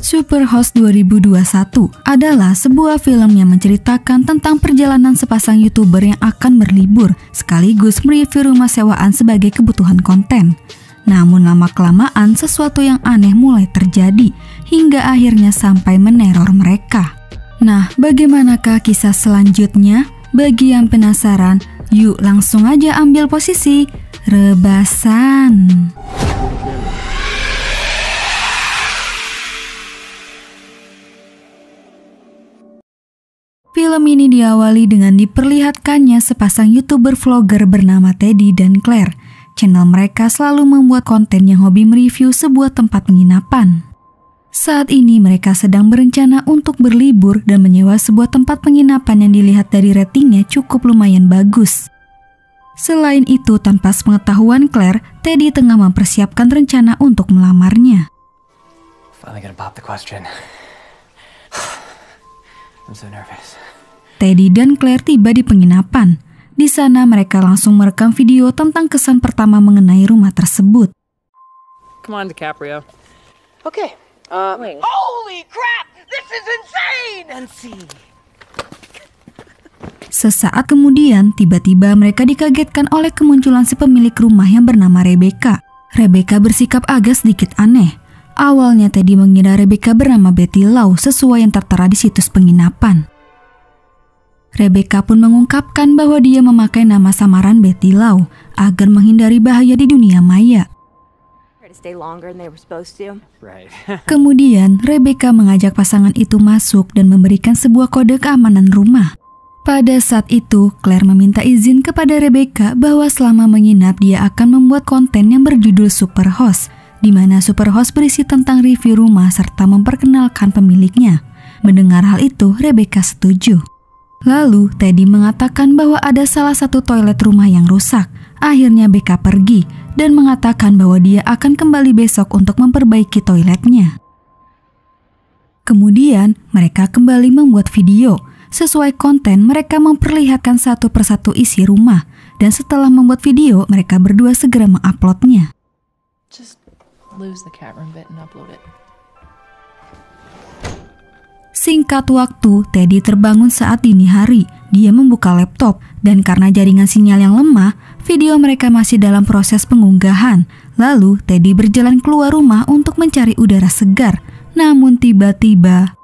Superhouse 2021 adalah sebuah film yang menceritakan tentang perjalanan sepasang YouTuber yang akan berlibur sekaligus mereview rumah sewaan sebagai kebutuhan konten. Namun lama-kelamaan sesuatu yang aneh mulai terjadi hingga akhirnya sampai meneror mereka. Nah, bagaimanakah kisah selanjutnya? Bagi yang penasaran, yuk langsung aja ambil posisi rebasan. Film ini diawali dengan diperlihatkannya sepasang YouTuber vlogger bernama Teddy dan Claire. Channel mereka selalu membuat konten yang hobi mereview sebuah tempat penginapan. Saat ini mereka sedang berencana untuk berlibur dan menyewa sebuah tempat penginapan yang dilihat dari ratingnya cukup lumayan bagus. Selain itu, tanpa sepengetahuan Claire, Teddy tengah mempersiapkan rencana untuk melamarnya. Finally gonna pop the question. I'm so nervous. Teddy dan Claire tiba di penginapan. Di sana mereka langsung merekam video tentang kesan pertama mengenai rumah tersebut. Come on, DiCaprio. Okay. Wait. Holy crap! This is insane! And see. Sesaat kemudian, tiba-tiba mereka dikagetkan oleh kemunculan si pemilik rumah yang bernama Rebecca. Rebecca bersikap agak sedikit aneh. Awalnya Teddy mengira Rebecca bernama Betty Lau sesuai yang tertera di situs penginapan. Rebecca pun mengungkapkan bahwa dia memakai nama samaran Betty Lau agar menghindari bahaya di dunia maya. Kemudian Rebecca mengajak pasangan itu masuk dan memberikan sebuah kode keamanan rumah. Pada saat itu, Claire meminta izin kepada Rebecca bahwa selama menginap dia akan membuat konten yang berjudul Superhouse, di mana Superhouse berisi tentang review rumah serta memperkenalkan pemiliknya. Mendengar hal itu, Rebecca setuju. Lalu, Teddy mengatakan bahwa ada salah satu toilet rumah yang rusak. Akhirnya Becca pergi dan mengatakan bahwa dia akan kembali besok untuk memperbaiki toiletnya. Kemudian, mereka kembali membuat video. Sesuai konten, mereka memperlihatkan satu persatu isi rumah. Dan setelah membuat video, mereka berdua segera menguploadnya. Just lose the cat room bit and upload it. Singkat waktu, Teddy terbangun saat dini hari. Dia membuka laptop, dan karena jaringan sinyal yang lemah, video mereka masih dalam proses pengunggahan. Lalu, Teddy berjalan keluar rumah untuk mencari udara segar. Namun tiba-tiba...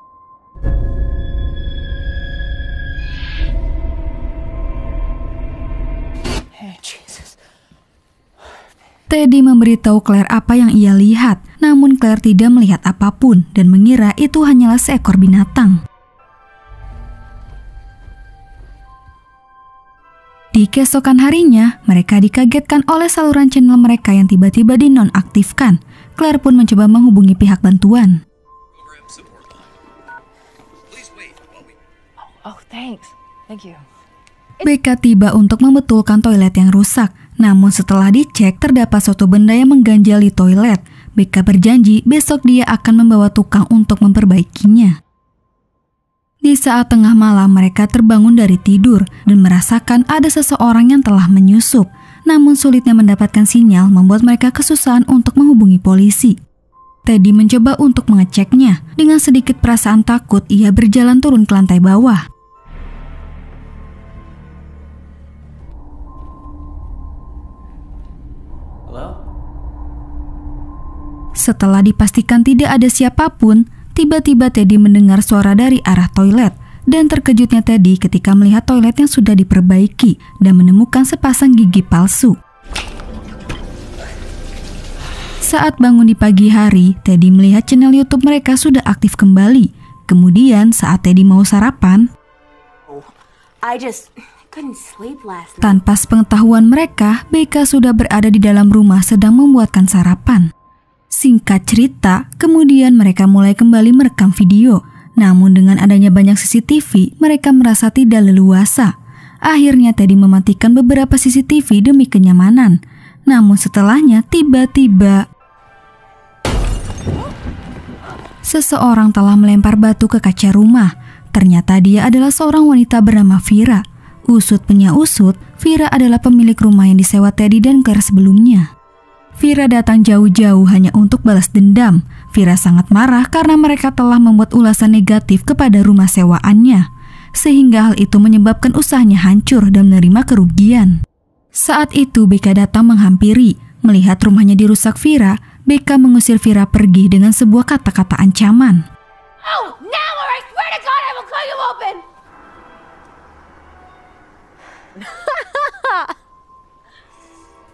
Teddy memberitahu Claire apa yang ia lihat, namun Claire tidak melihat apapun dan mengira itu hanyalah seekor binatang. Di keesokan harinya, mereka dikagetkan oleh saluran channel mereka yang tiba-tiba dinonaktifkan. Claire pun mencoba menghubungi pihak bantuan. Oh, thanks. Thank you. Becca tiba untuk membetulkan toilet yang rusak. Namun setelah dicek, terdapat suatu benda yang mengganjal di toilet. Becca berjanji besok dia akan membawa tukang untuk memperbaikinya. Di saat tengah malam, mereka terbangun dari tidur dan merasakan ada seseorang yang telah menyusup. Namun sulitnya mendapatkan sinyal membuat mereka kesusahan untuk menghubungi polisi. Teddy mencoba untuk mengeceknya. Dengan sedikit perasaan takut, ia berjalan turun ke lantai bawah. Setelah dipastikan tidak ada siapapun, tiba-tiba Teddy mendengar suara dari arah toilet. Dan terkejutnya Teddy ketika melihat toilet yang sudah diperbaiki dan menemukan sepasang gigi palsu. Saat bangun di pagi hari, Teddy melihat channel YouTube mereka sudah aktif kembali. Kemudian saat Teddy mau sarapan, tanpa sepengetahuan mereka, Becca sudah berada di dalam rumah sedang membuatkan sarapan. Singkat cerita, kemudian mereka mulai kembali merekam video. Namun dengan adanya banyak CCTV, mereka merasa tidak leluasa. Akhirnya Teddy mematikan beberapa CCTV demi kenyamanan. Namun setelahnya tiba-tiba seseorang telah melempar batu ke kaca rumah. Ternyata dia adalah seorang wanita bernama Vera. Usut punya usut, Vera adalah pemilik rumah yang disewa Teddy dan Claire sebelumnya. Vera datang jauh-jauh hanya untuk balas dendam. Vera sangat marah karena mereka telah membuat ulasan negatif kepada rumah sewaannya, sehingga hal itu menyebabkan usahanya hancur dan menerima kerugian. Saat itu Becca datang menghampiri. Melihat rumahnya dirusak Vera, Becca mengusir Vera pergi dengan sebuah kata-kata ancaman. Oh, now or I swear to God I will cut you open!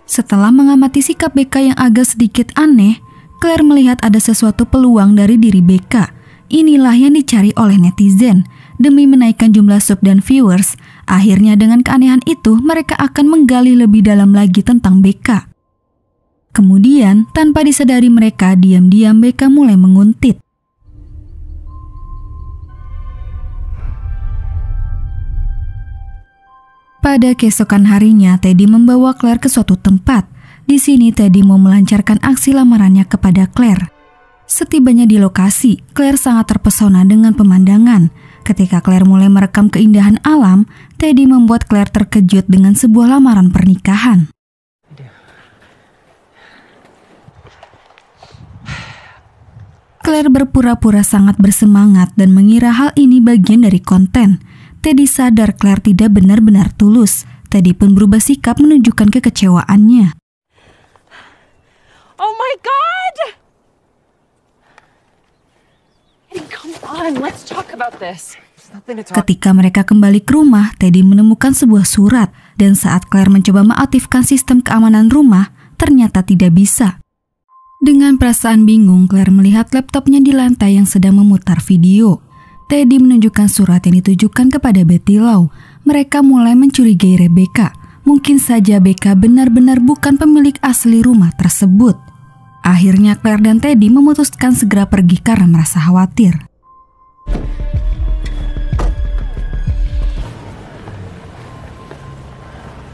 Setelah mengamati sikap Becca yang agak sedikit aneh, Claire melihat ada sesuatu peluang dari diri Becca. Inilah yang dicari oleh netizen. Demi menaikkan jumlah sub dan viewers, akhirnya dengan keanehan itu mereka akan menggali lebih dalam lagi tentang Becca. Kemudian, tanpa disadari mereka, diam-diam Becca mulai menguntit. Pada keesokan harinya, Teddy membawa Claire ke suatu tempat. Di sini Teddy mau melancarkan aksi lamarannya kepada Claire. Setibanya di lokasi, Claire sangat terpesona dengan pemandangan. Ketika Claire mulai merekam keindahan alam, Teddy membuat Claire terkejut dengan sebuah lamaran pernikahan. Claire berpura-pura sangat bersemangat dan mengira hal ini bagian dari konten. Teddy sadar Claire tidak benar-benar tulus. Teddy pun berubah sikap menunjukkan kekecewaannya. Oh my God! Come on, let's talk about this. Ketika mereka kembali ke rumah, Teddy menemukan sebuah surat. Dan saat Claire mencoba mengaktifkan sistem keamanan rumah, ternyata tidak bisa. Dengan perasaan bingung, Claire melihat laptopnya di lantai yang sedang memutar video. Teddy menunjukkan surat yang ditujukan kepada Betty Lau. Mereka mulai mencurigai Rebecca. Mungkin saja Becca benar-benar bukan pemilik asli rumah tersebut. Akhirnya Claire dan Teddy memutuskan segera pergi karena merasa khawatir.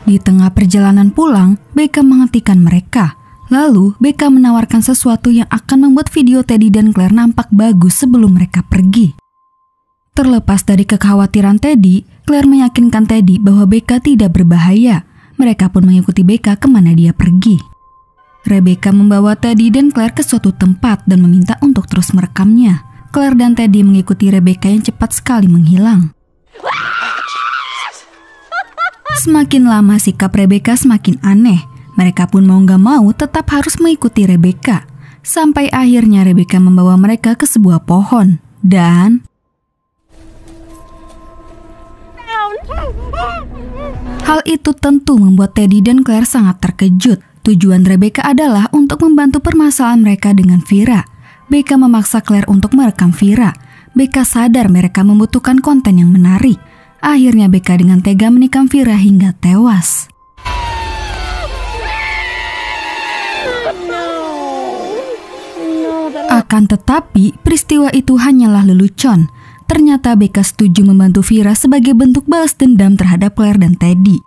Di tengah perjalanan pulang, Becca menghentikan mereka. Lalu, Becca menawarkan sesuatu yang akan membuat video Teddy dan Claire nampak bagus sebelum mereka pergi. Terlepas dari kekhawatiran Teddy, Claire meyakinkan Teddy bahwa Becca tidak berbahaya. Mereka pun mengikuti Becca kemana dia pergi. Rebecca membawa Teddy dan Claire ke suatu tempat dan meminta untuk terus merekamnya. Claire dan Teddy mengikuti Rebecca yang cepat sekali menghilang. Semakin lama sikap Rebecca semakin aneh. Mereka pun mau gak mau tetap harus mengikuti Rebecca. Sampai akhirnya Rebecca membawa mereka ke sebuah pohon. Dan hal itu tentu membuat Teddy dan Claire sangat terkejut. Tujuan Rebecca adalah untuk membantu permasalahan mereka dengan Vera. Becca memaksa Claire untuk merekam Vera. Becca sadar mereka membutuhkan konten yang menarik. Akhirnya Becca dengan tega menikam Vera hingga tewas. Akan tetapi, peristiwa itu hanyalah lelucon. Ternyata Becca setuju membantu Vera sebagai bentuk balas dendam terhadap Claire dan Teddy.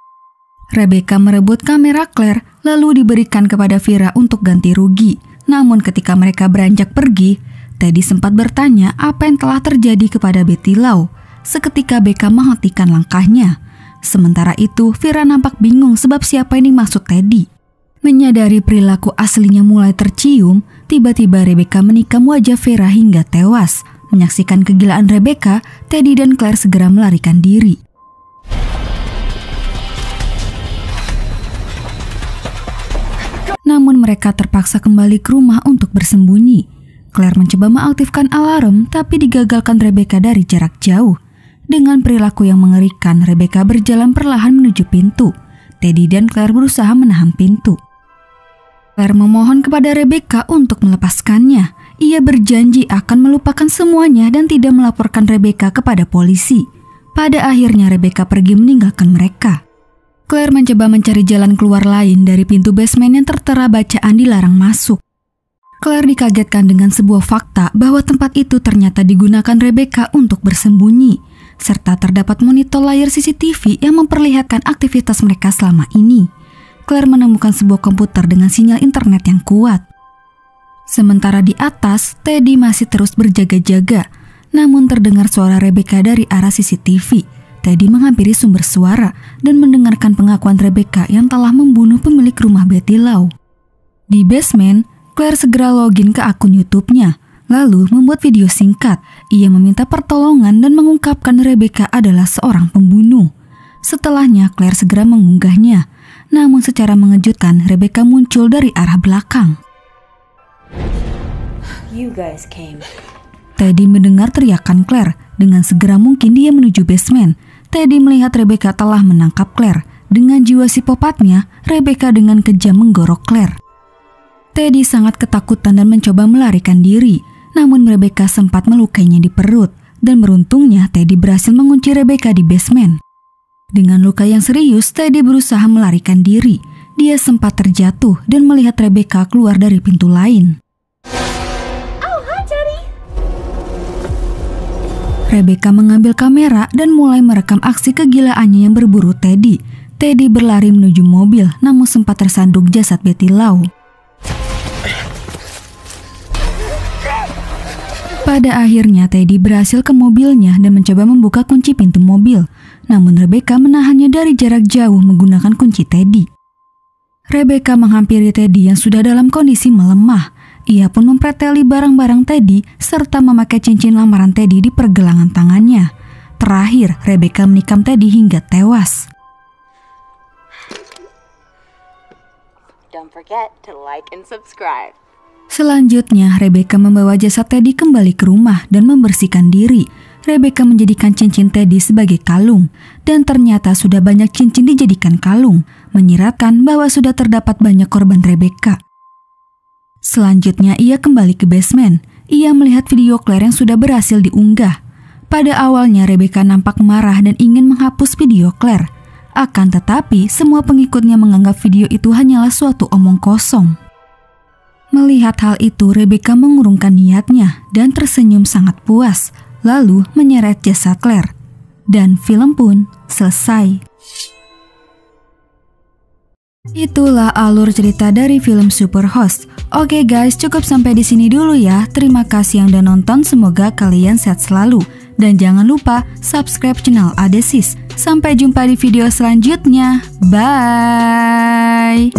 Rebecca merebut kamera Claire lalu diberikan kepada Vera untuk ganti rugi. Namun ketika mereka beranjak pergi, Teddy sempat bertanya apa yang telah terjadi kepada Betty Lau. Seketika Becca menghentikan langkahnya. Sementara itu, Vera nampak bingung sebab siapa yang dimaksud Teddy. Menyadari perilaku aslinya mulai tercium, tiba-tiba Rebecca menikam wajah Vera hingga tewas. Menyaksikan kegilaan Rebecca, Teddy dan Claire segera melarikan diri. Namun mereka terpaksa kembali ke rumah untuk bersembunyi. Claire mencoba mengaktifkan alarm tapi digagalkan Rebecca dari jarak jauh. Dengan perilaku yang mengerikan, Rebecca berjalan perlahan menuju pintu. Teddy dan Claire berusaha menahan pintu. Claire memohon kepada Rebecca untuk melepaskannya. Ia berjanji akan melupakan semuanya dan tidak melaporkan Rebecca kepada polisi. Pada akhirnya Rebecca pergi meninggalkan mereka. Claire mencoba mencari jalan keluar lain dari pintu basement yang tertera bacaan dilarang masuk. Claire dikagetkan dengan sebuah fakta bahwa tempat itu ternyata digunakan Rebecca untuk bersembunyi, serta terdapat monitor layar CCTV yang memperlihatkan aktivitas mereka selama ini. Claire menemukan sebuah komputer dengan sinyal internet yang kuat. Sementara di atas, Teddy masih terus berjaga-jaga. Namun terdengar suara Rebecca dari arah CCTV. Teddy menghampiri sumber suara dan mendengarkan pengakuan Rebecca yang telah membunuh pemilik rumah Betty Lau. Di basement, Claire segera login ke akun YouTube-nya, lalu membuat video singkat. Ia meminta pertolongan dan mengungkapkan Rebecca adalah seorang pembunuh. Setelahnya, Claire segera mengunggahnya. Namun secara mengejutkan, Rebecca muncul dari arah belakang. You guys came. Teddy mendengar teriakan Claire. Dengan segera mungkin dia menuju basement. Teddy melihat Rebecca telah menangkap Claire. Dengan jiwa psikopatnya, Rebecca dengan kejam menggorok Claire. Teddy sangat ketakutan dan mencoba melarikan diri. Namun Rebecca sempat melukainya di perut. Dan beruntungnya Teddy berhasil mengunci Rebecca di basement. Dengan luka yang serius, Teddy berusaha melarikan diri. Dia sempat terjatuh dan melihat Rebecca keluar dari pintu lain. Rebecca mengambil kamera dan mulai merekam aksi kegilaannya yang berburu Teddy. Teddy berlari menuju mobil, namun sempat tersandung jasad Betty Lau. Pada akhirnya Teddy berhasil ke mobilnya dan mencoba membuka kunci pintu mobil. Namun Rebecca menahannya dari jarak jauh menggunakan kunci Teddy. Rebecca menghampiri Teddy yang sudah dalam kondisi melemah. Ia pun mempreteli barang-barang Teddy serta memakai cincin lamaran Teddy di pergelangan tangannya. Terakhir, Rebecca menikam Teddy hingga tewas. Don't forget to like and subscribe. Selanjutnya, Rebecca membawa jasad Teddy kembali ke rumah dan membersihkan diri. Rebecca menjadikan cincin Teddy sebagai kalung, dan ternyata sudah banyak cincin dijadikan kalung, menyiratkan bahwa sudah terdapat banyak korban Rebecca. Selanjutnya, ia kembali ke basement. Ia melihat video Claire yang sudah berhasil diunggah. Pada awalnya, Rebecca nampak marah dan ingin menghapus video Claire. Akan tetapi, semua pengikutnya menganggap video itu hanyalah suatu omong kosong. Melihat hal itu, Rebecca mengurungkan niatnya dan tersenyum sangat puas, lalu menyeret jasad Claire. Dan film pun selesai. Itulah alur cerita dari film Superhost. Oke guys, cukup sampai di sini dulu ya. Terima kasih yang udah nonton, semoga kalian sehat selalu. Dan jangan lupa subscribe channel Adesis. Sampai jumpa di video selanjutnya. Bye!